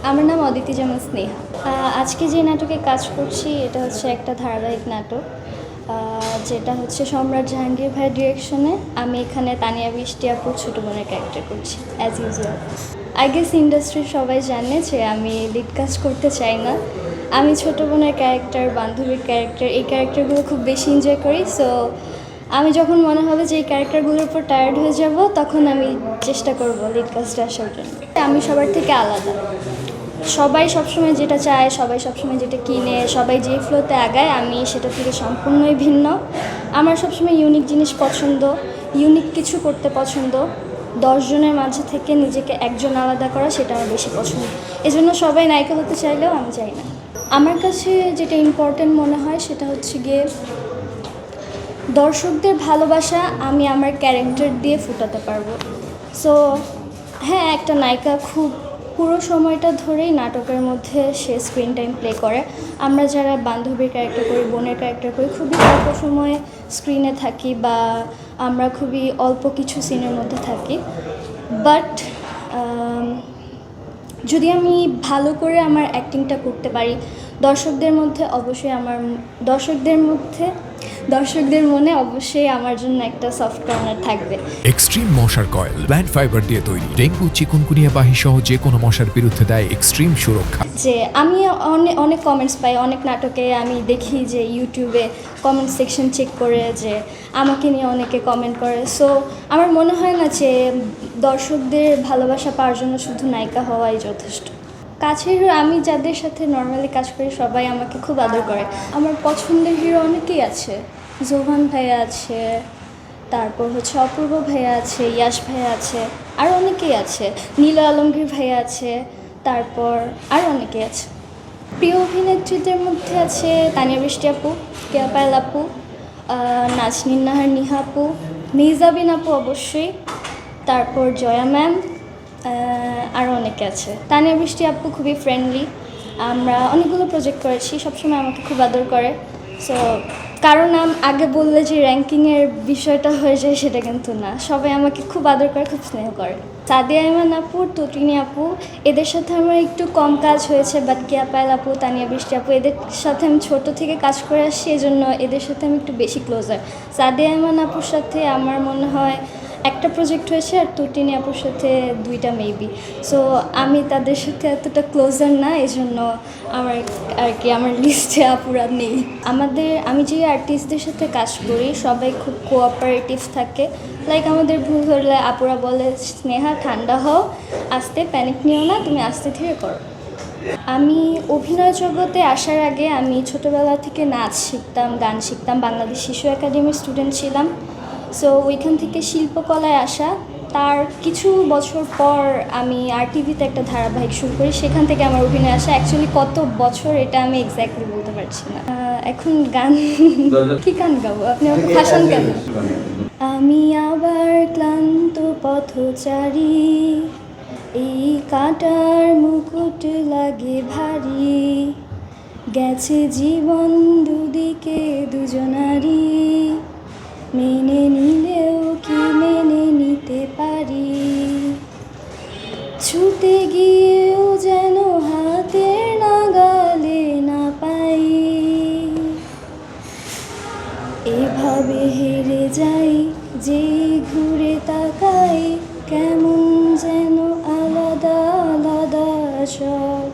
আমার নাম অদিতি জামান স্নেহা। আজকে যে নাটকে কাজ করছি এটা হচ্ছে একটা ধারাবাহিক নাটক, যেটা হচ্ছে সম্রাট জাহাঙ্গীর ভাইয়ের ডিরেকশনে। আমি এখানে তানিয়া বৃষ্টি আপুর ছোটো বোনের ক্যারেক্টার করছি অ্যাজ ইউজুয়াল। আই গেস ইন্ডাস্ট্রির সবাই জানে যে আমি লিড কাস্ট করতে চাই না। আমি ছোটো বোনের ক্যারেক্টার, বান্ধবীর ক্যারেক্টার, এই ক্যারেক্টারগুলো খুব বেশি এনজয় করি। সো আমি যখন মনে হবে যে এই ক্যারেক্টারগুলোর উপর টায়ার্ড হয়ে যাব, তখন আমি চেষ্টা করব লিড কাস্টে আসার জন্য। আমি সবার থেকে আলাদা। সবাই সবসময় যেটা চায়, সবাই সবসময় যেটা কিনে, সবাই যে ফ্লোতে আগায়, আমি সেটা থেকে সম্পূর্ণই ভিন্ন। আমার সবসময় ইউনিক জিনিস পছন্দ, ইউনিক কিছু করতে পছন্দ। 10 জনের মাঝে থেকে নিজেকে একজন আলাদা করা, সেটা আমার বেশি পছন্দ। এজন্য সবাই নায়িকা হতে চাইলেও আমি চাই না। আমার কাছে যেটা ইম্পর্টেন্ট মনে হয় সেটা হচ্ছে গিয়ে দর্শকদের ভালোবাসা আমি আমার ক্যারেক্টার দিয়ে ফুটাতে পারবো। সো হ্যাঁ, একটা নায়িকা খুব পুরো সময়টা ধরেই নাটকের মধ্যে সে স্ক্রিন টাইম প্লে করে। আমরা যারা বান্ধবীর ক্যারেক্টার করি, বোনের ক্যারেক্টার করি, খুবই অল্প সময়ে স্ক্রিনে থাকি বা আমরা খুবই অল্প কিছু সিনের মধ্যে থাকি। বাট যদি আমি ভালো করে আমার অ্যাক্টিংটা করতে পারি, দর্শকদের মনে অবশ্যই আমার জন্য একটা সফট কর্নার থাকবে। এক্সট্রিম মশার কয়েল প্ল্যান্ট ফাইবার দিয়ে তৈরি, ডেঙ্গু, চিকুনগুনিয়া বাহি সহ যে কোনো মশার বিরুদ্ধে দেয় এক্সট্রিম সুরক্ষা। যে আমি অনেক কমেন্টস পাই, অনেক নাটকে আমি দেখি যে ইউটিউবে কমেন্ট সেকশন চেক করে যে আমাকে নিয়ে অনেকে কমেন্ট করে। সো আমার মনে হয় না যে দর্শকদের ভালোবাসা পাওয়ার জন্য শুধু নায়িকা হওয়াই যথেষ্ট। কাছের হিরো আমি যাদের সাথে নর্মালি কাজ করি সবাই আমাকে খুব আদর করে। আমার পছন্দের হিরো অনেকেই আছে, জোহান ভাইয়া আছে, তারপর হচ্ছে অপূর্ব ভাইয়া আছে, ইয়াশ ভাইয়া আছে, আরও অনেকেই আছে, নীল আলমগীর ভাইয়া আছে, তারপর আরও অনেকেই আছে। প্রিয় অভিনেত্রীদের মধ্যে আছে তানিয়া বৃষ্টি আপু, কেয়া পায়েল আপু, নাজনীন নাহার নিহা আপু, মিজাবিন আপু অবশ্যই, তারপর জয়া ম্যাম, আরও অনেকে আছে। তানিয়া বৃষ্টি আপু খুবই ফ্রেন্ডলি, আমরা অনেকগুলো প্রজেক্ট করেছি, সবসময় আমাকে খুব আদর করে। সো কারো নাম আগে বললে যে র্যাঙ্কিংয়ের বিষয়টা হয়ে যায় সেটা কিন্তু না, সবাই আমাকে খুব আদর করে, খুব স্নেহ করে। সাদিয়া ইমান আপু, তটিনী আপু, এদের সাথে আমার একটু কম কাজ হয়েছে, বাট কেয়া পায়েল আপু, তানিয়া বৃষ্টি আপু, এদের সাথে আমি ছোটো থেকে কাজ করে আসছি, এজন্য এদের সাথে আমি একটু বেশি ক্লোজার। সাদিয়া ইমান আপুর সাথে আমার মনে হয় একটা প্রজেক্ট হয়েছে, আর তটিনী আপুর সাথে 2টা মেবি। সো আমি তাদের সাথে এতটা ক্লোজার না, এই জন্য আমার লিস্টে আপুরা নেই। আমি যে আর্টিস্টদের সাথে কাজ করি সবাই খুব কোঅপারেটিভ থাকে। লাইক আমাদের ভুল হলে আপুরা বলে, স্নেহা ঠান্ডা হও, আস্তে প্যানিক নিও না, তুমি আস্তে ধীরে করো। আমি অভিনয় জগতে আসার আগে আমি ছোটোবেলা থেকে নাচ শিখতাম, গান শিখতাম, বাংলাদেশ শিশু একাডেমির স্টুডেন্ট ছিলাম। সো ওইখান থেকে শিল্পকলায় আসা, তার কিছু বছর পর আমি RTVতে একটা ধারাবাহিক শুরু করি, সেখান থেকে আমার অভিনয় আসা। অ্যাকচুয়ালি কত বছর এটা আমি এক্স্যাক্টলি বলতে পারছি না। এখন গান কি গান গাবো, আপনি আমাকে ভাষণ কেন? আমি আবার ক্লান্ত পথচারী, এই কাঁটার মুকুট লাগে ভারী, গেছে জীবন দুদিকে দুজনারই, মেনে নিলেও কি মেনে নিতে পারি, ছুটে গিয়েও যেন হাতের নাগালে না পাই, এভাবে হেরে যাই যে ঘুরে তাকাই, কেমন যেন আলাদা আলাদা সব।